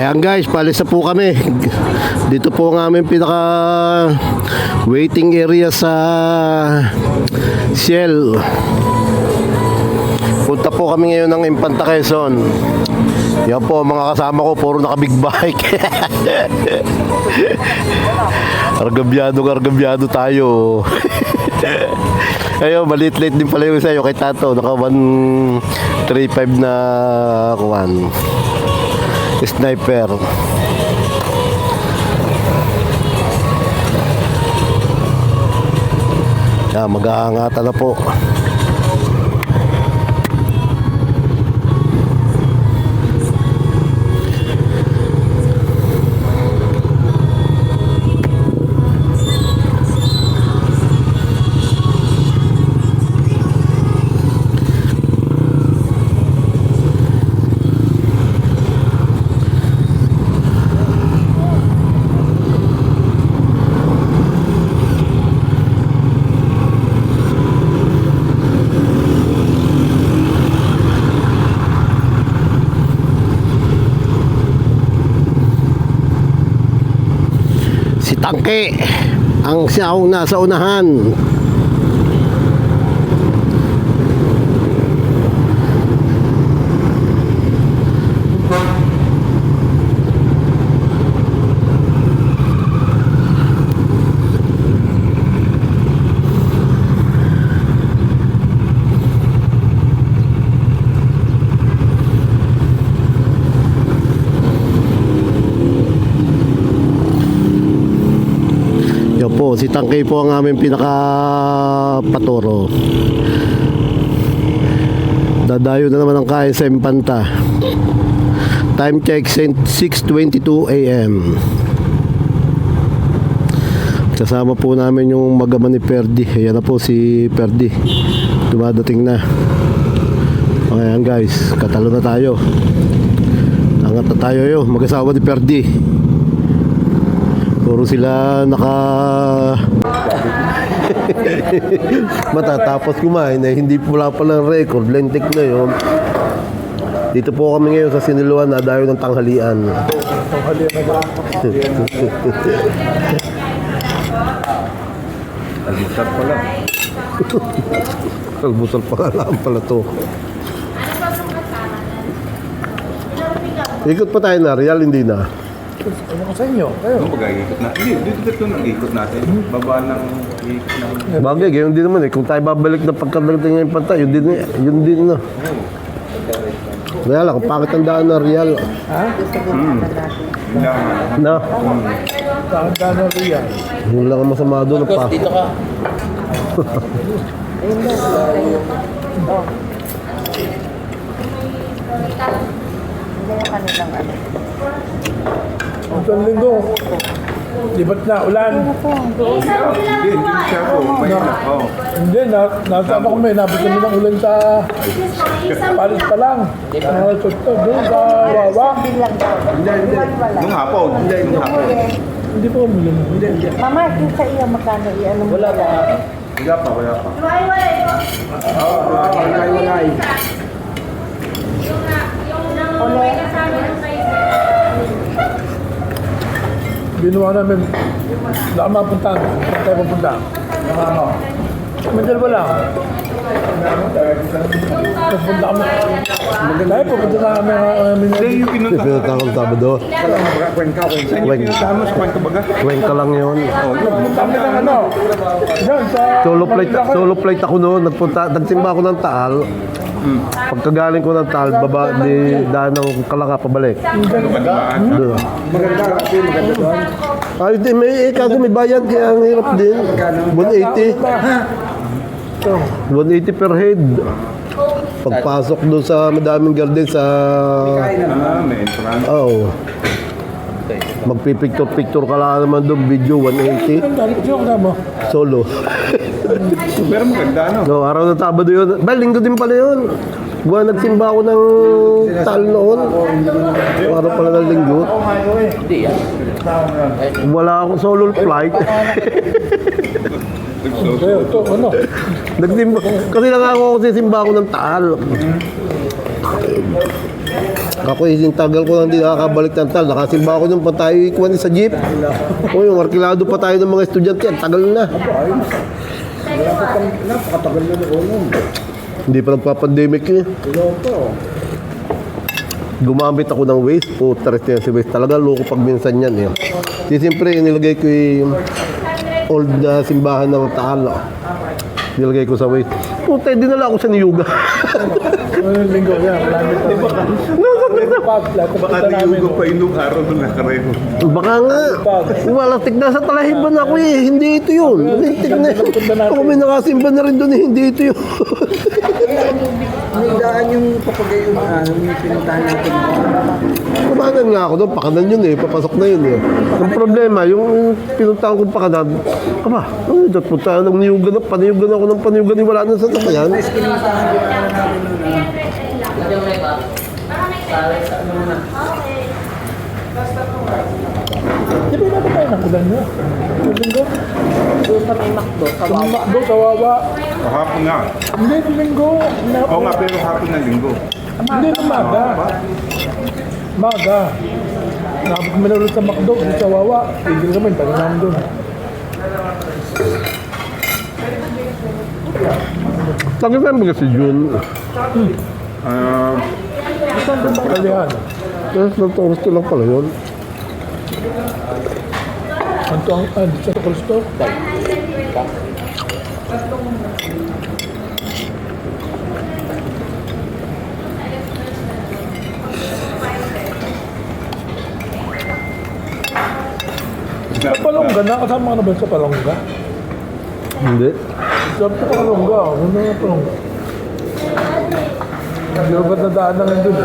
Ayan guys, palis na po kami. Dito po ang aming pinaka waiting area sa Shell. Punta po kami ngayon ng Infanta Quezon. Yan po mga kasama ko, puro naka big bike. Argabyado tayo. Ayun, malit-lit din pala yung sa'yo kay Tato. Naka 135 na kuwan, sniper. Yan, mag-aangatan na po. Si Tangke ang siyang nasa unahan. Po, si Tangkay po ang aming pinaka-patoro. Dadayo na naman ang kain sa Infanta. Time check 6:22 AM. Kasama po namin yung magama ni Perdi. Ayan na po si Perdi. Dumadating na. Ayan guys, katalo na tayo. Angat na tayo yun. Mag-asawa ni Perdi. Puro sila matatapos kumain eh, hindi wala palang record, lentik na yun. Dito po kami ngayon sa Siniluan na dayo ng tanghalian. Almusal pala. Almusal pala pala to. Ikot pa tayo na, real hindi na. Ano ko sa inyo? Kayo? Ano pag-ikot na? Hindi, dito ng ikot natin. Baba ng ikot ng... Bagay, ganyan din naman eh. Kung tayo babalik na pagkadating ng Infanta, yun din na. Kaya lang, kung bakit ang daan na real? Ha? Na? Tanda na riyan. Yun lang ang masama doon. Dito ka. Isang linggo. Libat na, ulan. Hindi siya po. May oh. Hindi, nasama kami. Nabot kami ng ulan sa Paris pa lang. Ito, doon sa Wawa. Hindi. Nung hapon. Nung hapon. Hindi po kami yun. Mama, yung sa iyo magkano i-ano mo? Wala pa. Wala pa. Binuha namin. Wala kang mapuntahan. Saan tayo pupunta? Medal wala. Pupunta kami. Tayo pupunta na kami. Hindi yung pinunta. Pinunta kang Sabado. Saan yung pinunta mo sa kwento baga? Kwenta lang yun. Pupunta kami ng ano. Diyan sa... Solo flight ako noon. Nagsimba ako ng Taal. Pagkagaling ko ng Taal, baba di daan ng Kalaka pabalik. Doon. Ay, di may may bayad kaya ang hirap din. 180. 180 per head. Pagpasok doon sa madaming garden sa May entrance. oh. Magpipicture ka lang naman doon, video 180 solo. Pero maganda ano? No, araw ng Sabado yun. Ba, linggo din pala yun. Buwan nagsimba ako ng Taal noon. Araw pala ng linggo. Hindi yan. Wala akong solo flight. Kaya ito, ano? Nagsimba. Kasi nangako ako sa simba ko ng Taal. Ako yung tagal ko lang hindi nakakabalik ng Taal. Nakasimba ako nung pa tayo ikuan sa jeep. O yung arkilado pa tayo ng mga estudyante. Ang tagal na. Napakatagal na noon. Hindi pa nagpa-pandemic eh. Gumamit ako ng Waze. Puta rin yan si Waze. Talaga loko pag minsan yan eh. Di siyempre inilagay ko yung old na simbahan ng Taal. Nilagay ko sa Waze. Puta, dinala ako sa Niyuga. Ano linggo yan? Malamit na ba? Baka niyugo pa inong araw doon nakareo. Baka nga. Walatik na sa talahiban ako eh. Hindi ito yun. Walatik na. Ako may nakasimba na rin doon eh. Hindi ito yun. Nagdaan yung papagay yung yung pinuntahan natin. Kumanan nga ako doon. Pakanan yun eh. Papasok na yun eh. Ang problema, yung pinuntahan kong pakanan, kama, ano dyan punta ng niyugan na, paniyugan ako ng paniyugan, wala na sa sasakyan. Mas kinuntahan yung natin nun. Di ba natin tayo nakulan nyo? Yung linggo? Doon sa may makdo, sa Sa wawa. makdo, sa wawa. Kahapon nga. Hindi, yung linggo. Oo nga, pero hapon ng linggo. Hindi, ng maga. Maga. Nakapit kami na ulit sa makdo, sa wawa. Tigil kami, tayo namin doon. Bakit saan ba si June? Kalihan. Yes, nagtorosto lang pala yun. Anto ang, dito sa Kristo. Sa Palongga, nakasama ka na ba sa Palongga? Hindi. Sa Palongga, ano na Palongga? Hindi ba ba't nadaan na nga doon?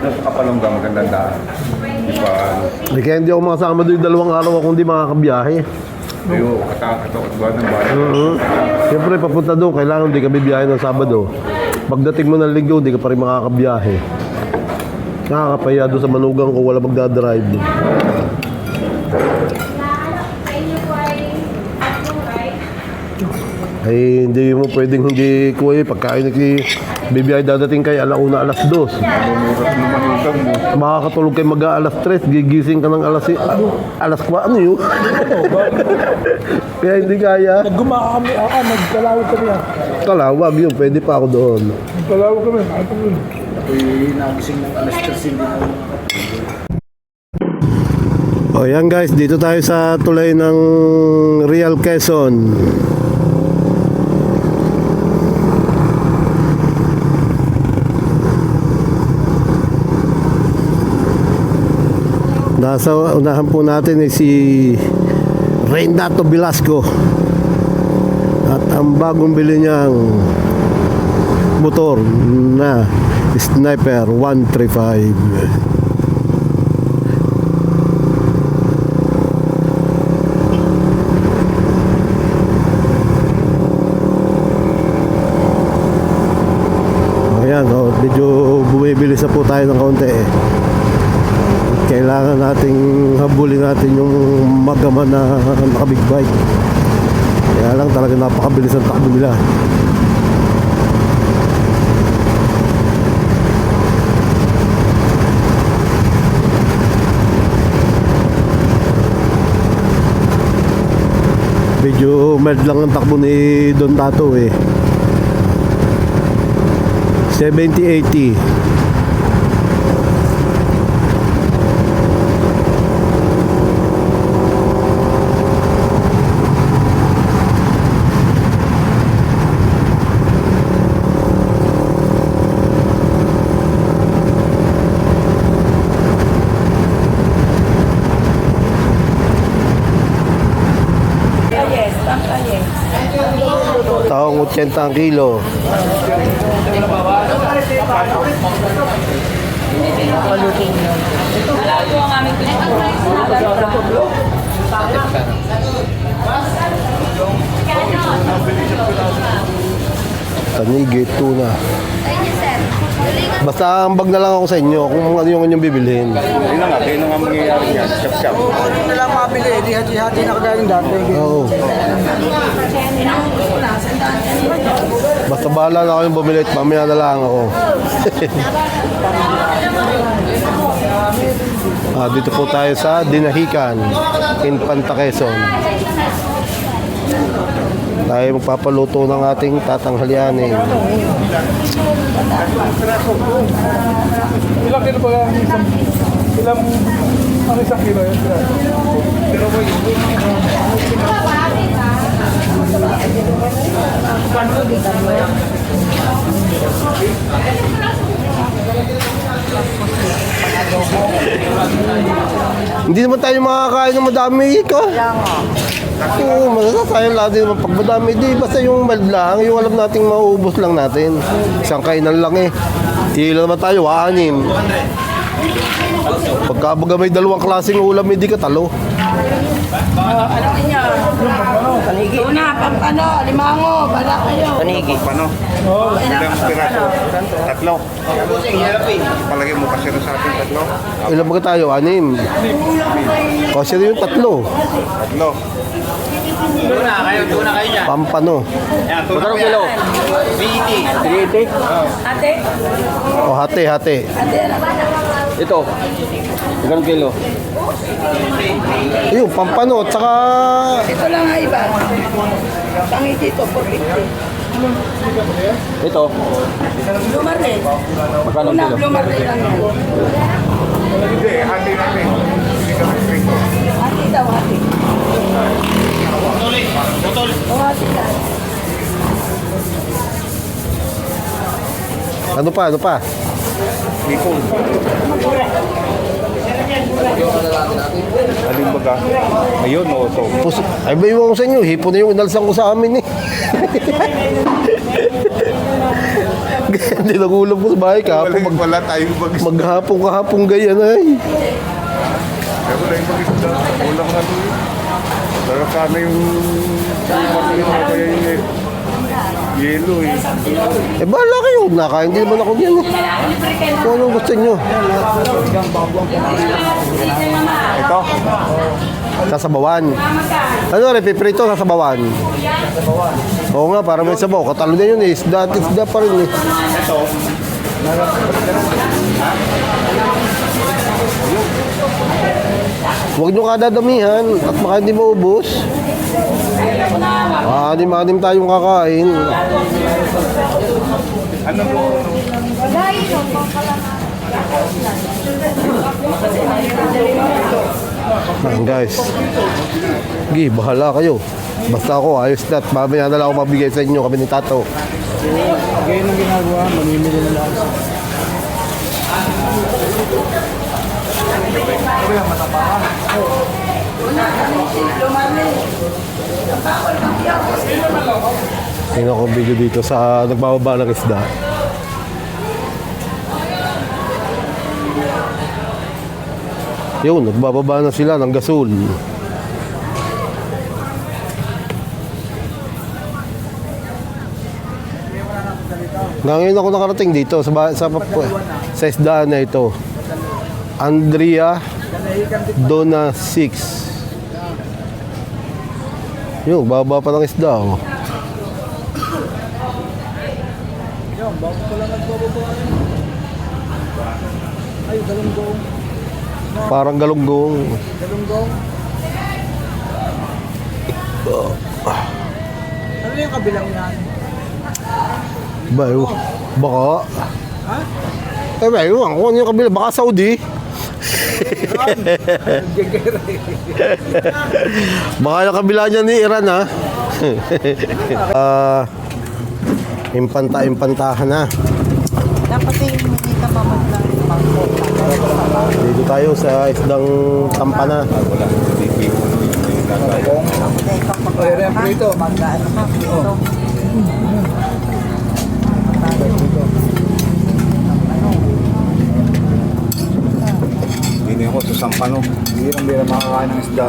Napakapalongga, magandang daan. Di ba, Hindi kaya hindi ako makasama doon yung 2 araw ako hindi makakabiyahe. ayo, katakot ng bayan. Siyempre, papunta doon, kailangan hindi ka bibiyahe ng Sabado. Pagdating mo ng Linggo, hindi ka pa rin makakabiyahe. Nakakapaya doon sa manugang ko, wala magdadrive. Ay, hindi mo pwedeng hindi kuya pagkain bibiyay dadating kay 1:00, 2:00. Mumurat mo manugang mo. Makakatulog kay mag-aalas 3, gigising ka ng alas 4, ano yun? Kaya hindi kaya. Naggumaa kami, nagkalawag kami. Kalawag yun, pwede pa ako doon. Nagkalawag kami, ito yun. Ako'y nagising ng alas 3 hindi na O yan guys, dito tayo sa tulay ng Real Quezon. Nasa unahan po natin ay si Renato Velasco at ang bagong bili niyang motor na Sniper 135. Ayan, medyo bumibili sa po tayo ng kaunti eh. Kailangan nating habulin natin yung magama na nakabig bike. Kaya lang talaga napakabilis ang takbo nila. Medyo mild lang ang takbo ni Don Tato eh. 70-80. Taong 80 ang kilo. Tanigi, tuna. Basta ambag na lang ako sa inyo kung ano yung inyong bibilhin. Yun na nga, kayo na nga mangyayari yan. Shop-shop. Hindi na lang mabili, di hati-hati na kagaling dati. Oo. Basta bahala na kayong bumili at mamaya na lang ako. Dito po tayo sa Dinahican, Infanta Quezon. Tayo magpapaluto ng ating tatanghalianin. Ilang kilo ba ang isang... ang isang kilo yun? Hindi naman tayo makakain ng madami ito. Oo, masasayang lang din naman pag madami. Di, basta yung mild lang, yung alam nating mauubos lang natin. Isang kainan lang eh. Ilan naman tayo, 6. Pagkabaga may dalawang klaseng ulam, hindi ka talo. Ano niya? Panigi. Una, pampano, limango, bala kayo. Panigi. Paano? Ilang piraso? 3. Palagay mo kasi sa ating 3. Ilan ba tayo? 6. Kasi yung 3. 3. Pampano. Magkano kilo? 380. Ate? O hati, hati. Ito. Magkano kilo? Ayun, pampano. At saka... Ito lang nga iba. Pangiti ito, 450. Ito. Lumarne. Magkano Una, kilo? lumarne lang yan. Hindi, hati natin. Hati daw, hati. O, hati ka. Ano pa, ano pa? Hipon. Aling baga? Ayun, o ito. Ay ba yung sa inyo? Hipon na yung inalsan ko sa amin eh. Hindi nagulam ko sa bahay kahapon. Wala tayong bagis. Maghapon kahapon ganyan ay. Pero wala yung bagis na. Wala nga ito. Pero sana yung marlin na kaya yung yelo eh. Eh bahala kayo. Nakain din naman ako yan eh. Kung anong gusto nyo. Ito. Sasabawan. Ano rin, piprito sasabawan. Oo nga, para may sabaw. Katalo na yun eh. Isda at isda pa rin eh. Ito. Huwag nyo kadadamihan at baka hindi maubos. Anim-anim tayong kakain. Ano mo? Guys. Sige, bahala kayo. Basta ako, ayos na. At mamaya na lang ako mabigay sa inyo kami ni Tato. Ganyan ang ginagawa, mamimili na lang. Tingnan ko video dito sa nagbababa ng isda. Yun, nagbababa na sila ng gasol. Ngayon ako nakarating dito sa isdaan na ito. Andrea Dona 6. Yun, baba pa ng isda oh. Ay, galunggong. Parang galunggong. Galunggong. Ano yung kabilang yan? Ba, baka. Ha? Eh, ba, yun, kung ano yung kabila, baka Saudi. Baka yung kabila niya ni Iran, ha? Impantahan na. Dapat hindi ka mamaglang pangko. Dito tayo sa isdang tampana. Wala. Hindi po. Re-remplo ito. Mag-ano ka. Ito. Hindi ako sa Sampano. Bihirang-bihirang makakain ng isda.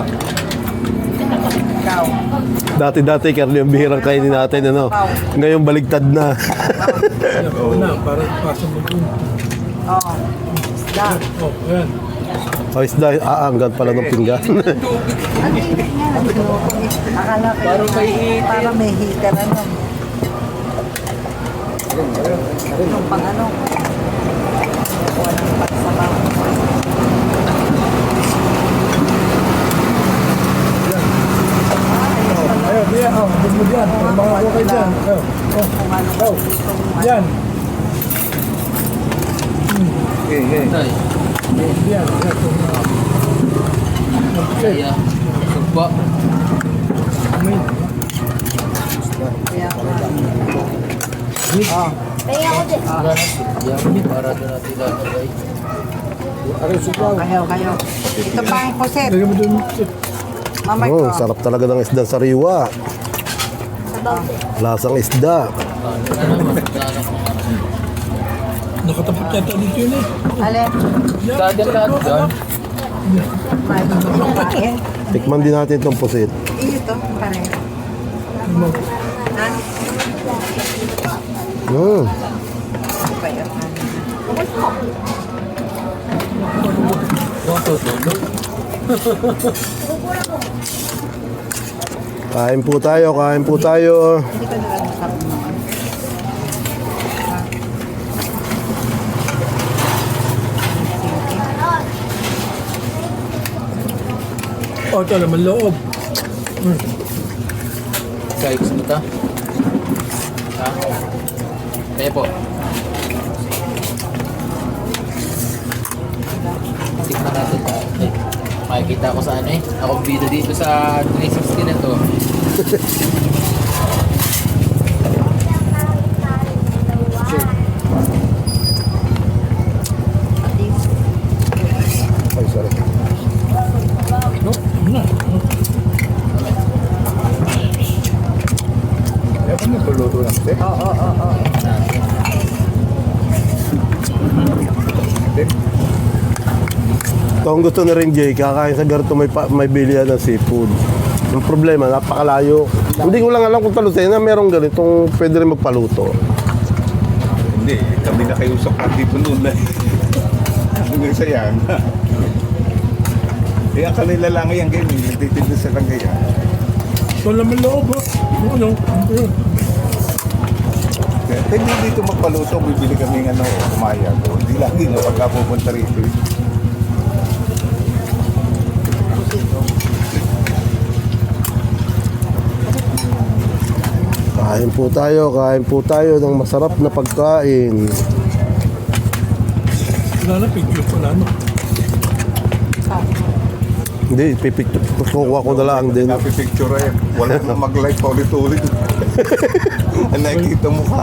Ikaw. Dati-dati, karne yung bihirang kainin natin, ano? Ngayon, baligtad na. Una, para pasok mo dun. Oo. Isda. Oh, ayan. O isda, aanggan pala ng pinggan. Ang init nga. Akala ko para may hika na nun. Yung pang ano. Walang pagsabaw. Ayun, yan. Oh, bus mo dyan. Mga okay dyan. Ayun. Oh, Kung ano. oh. Yan. Okay, okay. Yan. Yan. Okay. Sugba. Kaya Para doon natin lalagay. kayo. Ito pa ang kusit. Lagyan mo dun. Mamay ko. Sarap talaga ng isda sariwa. Lasang isda. Nakatapat yata dito yun eh. Alin? Dagan lahat doon. Kain. Tikman din natin itong pusit. Ito, pareho. Ha? Mm. Ito pa yun. Yung tutulog. Kain po tayo, kain po tayo. Hindi ko nila masarap naman. Oh, ito naman loob. Size mo ta. Ha? Kaya po. Tikman natin ta. Eh, makikita ko sa ano eh. Ako bida dito sa 360 na to. Ay, sorry. Kaya kami puluto lang, te. Ito ang gusto na rin, Jay, kakain sa garto may bilihan ng seafood. Ang problema, napakalayo. Hindi ko lang alam kung talusin na merong ganitong pwede rin magpaluto. Hindi, kami nakiusap na dito noon na. Hanggang sa yan. Eh, ang kanila lang yan, ganyan. Nagtitinda sa lang ganyan. Ito naman loob ha. Ano? Kaya pwede dito magpaluto, bibili kami ng kumayag. Hindi lagi na pagkapupunta rito. Kain po tayo ng masarap na pagkain. Wala na, picture pala no. Hindi, pipicture. Kukuha ko na lang din. Napipicture eh. Wala na mag-like pa ulit-ulit. Ang nakikita mo ka.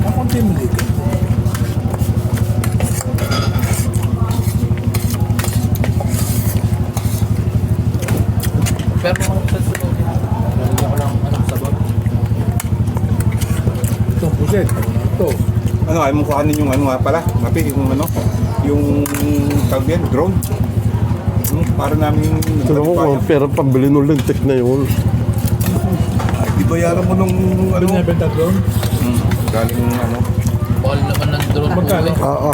Ako hindi mo dito. Pero mga susunod. Lalagyan ko lang anong sabon. Ito, puset. Ito. Ano, ay mo kuhanin yung ano nga pala. Mapi, yung ano, yung tawag yan, drone. Para namin Tignan mo kung pera pambili ng lintik na yun. Ay, di bayaran mo nung ano? Binibenta doon. Galing ano. Ball naman ng drone. Magkano? Ah,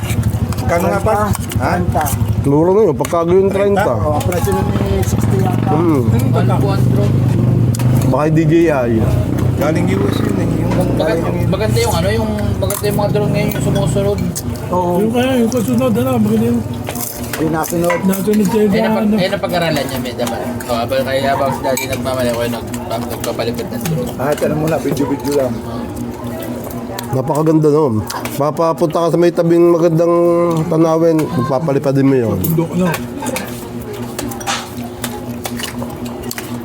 Kano nga pa? Ha? mura na yun. Pagkago yung 30. Oh, presyo nun ni 60 yata. Ano po ang drone? Baka DJI. Galing US yun eh. Yung Maganda yung ano, maganda yung mga drone ngayon yung sumusunod. Oo, Yung kaya, yung kasunod, ano, maganda yung yung nasunod. nasunod sa'yo na ano. Ayun ang pag-aralan niya, may dapat. O, kaya habang si daddy nagmamali ako, nagpapalipad ng drone. Kahit ano muna, video-video lang. Napakaganda nun. Papapunta ka sa may tabing magandang tanawin, magpapalipad din mo yun. Bundok, ano.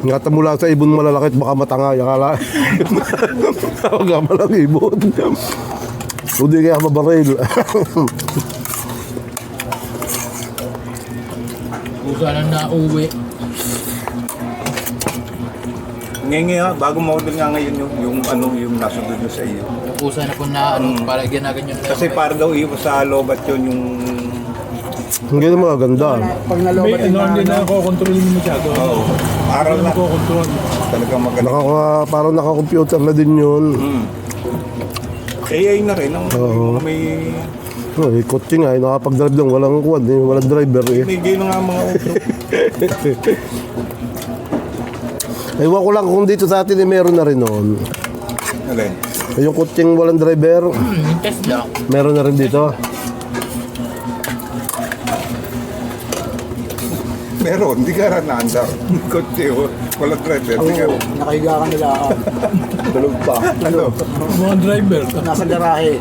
Ingatan mo lang sa ibon malalakit, baka matanga. Yakala. Tawag ka lang ibon. Hindi kaya mabaril. Kusa na nauwi. ngayon ha, bago ma-order nga ngayon yung ano, yung nasunod nyo sa iyo. Kusa na po na ano, para ginagan yun. Kasi para daw iwas sa lobat yun yung Hindi na magaganda. Pag May nalobat ano, hindi na ako kontrolin mo masyado. Oo. Aral Hindi na. na ako kontrol. Talagang magaling. Parang naka-computer na din yun. AI na rin. Ang Oo. may Kotse nga, nakapag-drive lang. Walang quad, walang driver eh. may gano nga mga auto. Ewan ko lang kung dito sa atin eh, meron na rin noon. Alin? Yung kutsing walang driver, Yung test lang. meron na rin dito. Meron, hindi ka rin naandar. Kotse, walang driver. Hindi ka rin. Nakahiga ka nila. Tulog pa. Ano? Mga driver. Nasa garahe.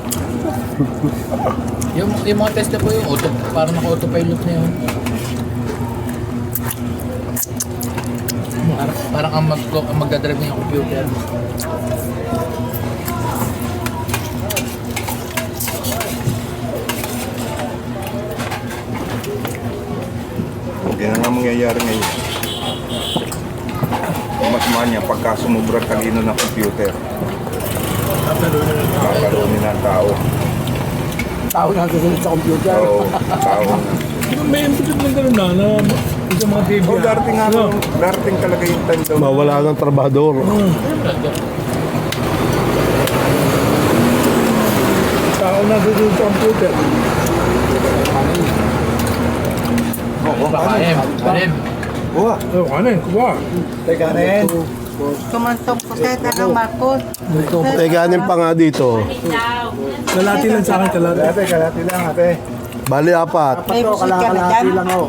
Yung mga test na po yung auto, parang naka-autopilot na yun. Parang ang magdadrive na yung computer. Yan ang mangyayari ngayon. Mas manya pagka sumubrang talino ng computer. Kakaroon na ang tao. Tao na susunod sa computer. Oo, tao na. May input ng gano'n na sa mga TV. Oh, darating nga, darating talaga yung time daw. Mawala ng trabador. Tao na susunod sa computer. Kanin. Buha. Oh, kanin, kuha. Teka rin. Tumantong puseta ng Marcos. Ganin pa nga dito. Kalati lang sa akin, kalati. Kalati lang ate. Bali, 4. May Ito, pusit ka na kalahati dyan? lang oh.